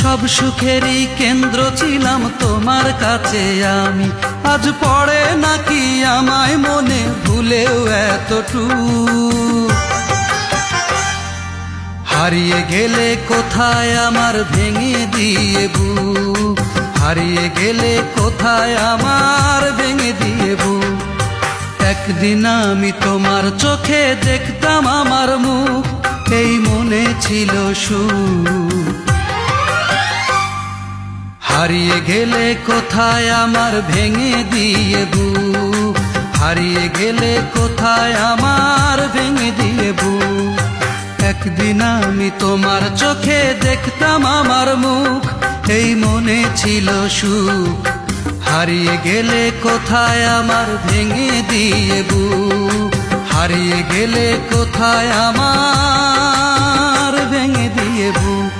সব সুখেরই কেন্দ্র ছিলাম তোমার কাছে আমি, আজ পড়ে নাকি আমায় মনে ভুলেও এতটুকু। হারিয়ে গেলে কোথায় আমার ভেঙে দিয়ে বুক, হারিয়ে গেলে কোথায় আমার ভেঙে দিয়ে বুক। একদিন আমি তোমার চোখে দেখতাম আমার মুখ, এই মনে ছিল সুখ। হারিয়ে গেলে কোথায় আমার ভেঙে দিয়ে বুক, হারিয়ে গেলে কোথায় আমার ভেঙে দিয়ে বুক। একদিন আমি তোমার চোখে দেখতাম আমার মুখ, এই মনে ছিল সুখ। হারিয়ে গেলে কোথায় আমার ভেঙে দিয়ে বুক, হারিয়ে গেলে কোথায় আমার ভেঙে দিয়ে বুক।